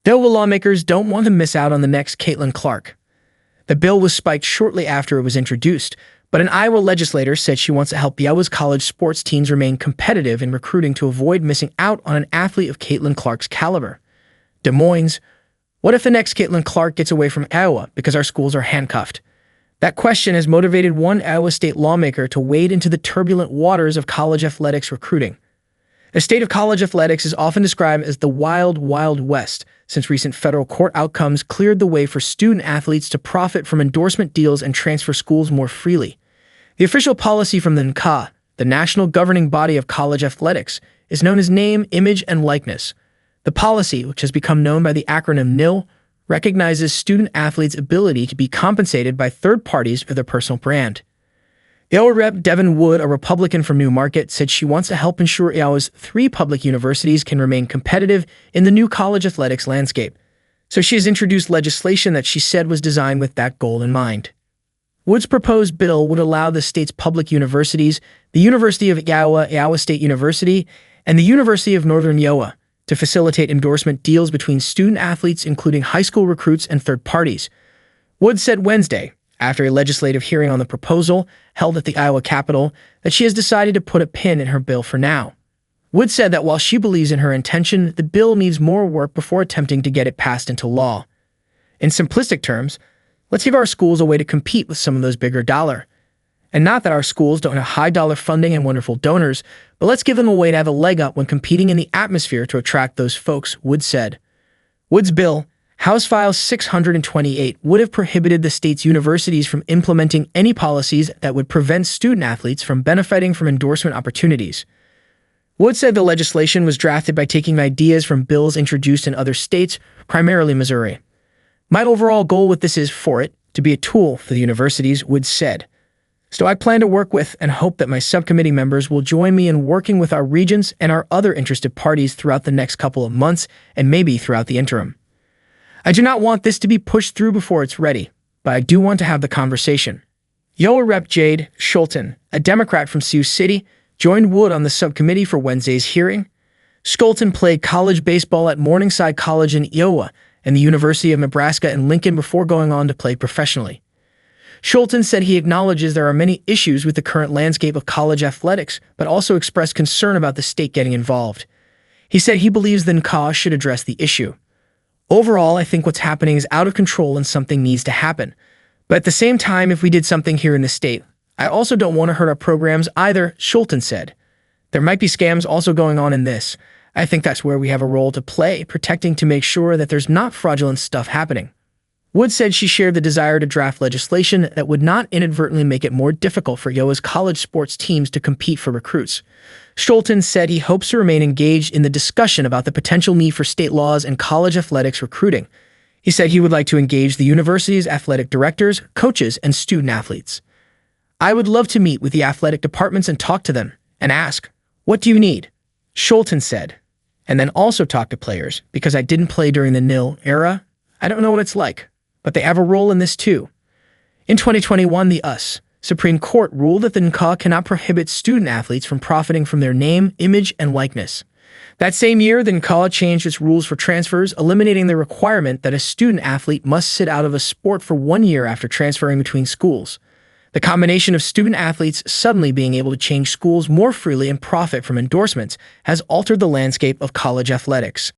Iowa lawmakers don't want to miss out on the next Caitlin Clark. The bill was spiked shortly after it was introduced, but an Iowa legislator said she wants to help Iowa's college sports teams remain competitive in recruiting to avoid missing out on an athlete of Caitlin Clark's caliber. Des Moines, what if the next Caitlin Clark gets away from Iowa because our schools are handcuffed? That question has motivated one Iowa state lawmaker to wade into the turbulent waters of college athletics recruiting. The state of college athletics is often described as the wild, wild west, since recent federal court outcomes cleared the way for student athletes to profit from endorsement deals and transfer schools more freely. The official policy from the NCAA, the national governing body of college athletics, is known as Name, Image, and Likeness. The policy, which has become known by the acronym NIL, recognizes student athletes' ability to be compensated by third parties for their personal brand. Iowa Rep. Devin Wood, a Republican from Newmarket, said she wants to help ensure Iowa's 3 public universities can remain competitive in the new college athletics landscape. So she has introduced legislation that she said was designed with that goal in mind. Wood's proposed bill would allow the state's public universities, the University of Iowa, Iowa State University, and the University of Northern Iowa, to facilitate endorsement deals between student athletes, including high school recruits and third parties. Wood said Wednesday, after a legislative hearing on the proposal held at the Iowa Capitol, that she has decided to put a pin in her bill for now. Wood said that while she believes in her intention, the bill needs more work before attempting to get it passed into law. In simplistic terms, let's give our schools a way to compete with some of those bigger dollar. And not that our schools don't have high-dollar funding and wonderful donors, but let's give them a way to have a leg up when competing in the atmosphere to attract those folks, Wood said. Wood's bill, House File 628, would have prohibited the state's universities from implementing any policies that would prevent student athletes from benefiting from endorsement opportunities. Wood said the legislation was drafted by taking ideas from bills introduced in other states, primarily Missouri. My overall goal with this is for it to be a tool for the universities, Wood said. So I plan to work with and hope that my subcommittee members will join me in working with our regents and our other interested parties throughout the next couple of months and maybe throughout the interim. I do not want this to be pushed through before it's ready, but I do want to have the conversation. Iowa Rep. Jade Scholten, a Democrat from Sioux City, joined Wood on the subcommittee for Wednesday's hearing. Scholten played college baseball at Morningside College in Iowa and the University of Nebraska in Lincoln before going on to play professionally. Scholten said he acknowledges there are many issues with the current landscape of college athletics, but also expressed concern about the state getting involved. He said he believes the NCAA should address the issue. Overall, I think what's happening is out of control and something needs to happen. But at the same time, if we did something here in the state, I also don't want to hurt our programs either, Scholten said. There might be scams also going on in this. I think that's where we have a role to play, protecting to make sure that there's not fraudulent stuff happening. Wood said she shared the desire to draft legislation that would not inadvertently make it more difficult for Iowa's college sports teams to compete for recruits. Scholten said he hopes to remain engaged in the discussion about the potential need for state laws and college athletics recruiting. He said he would like to engage the university's athletic directors, coaches, and student athletes. I would love to meet with the athletic departments and talk to them and ask, what do you need? Scholten said, and then also talk to players because I didn't play during the NIL era. I don't know what it's like, but they have a role in this too. In 2021, the Supreme Court ruled that the NCAA cannot prohibit student athletes from profiting from their name, image, and likeness. That same year, the NCAA changed its rules for transfers, eliminating the requirement that a student athlete must sit out of a sport for 1 year after transferring between schools. The combination of student athletes suddenly being able to change schools more freely and profit from endorsements has altered the landscape of college athletics.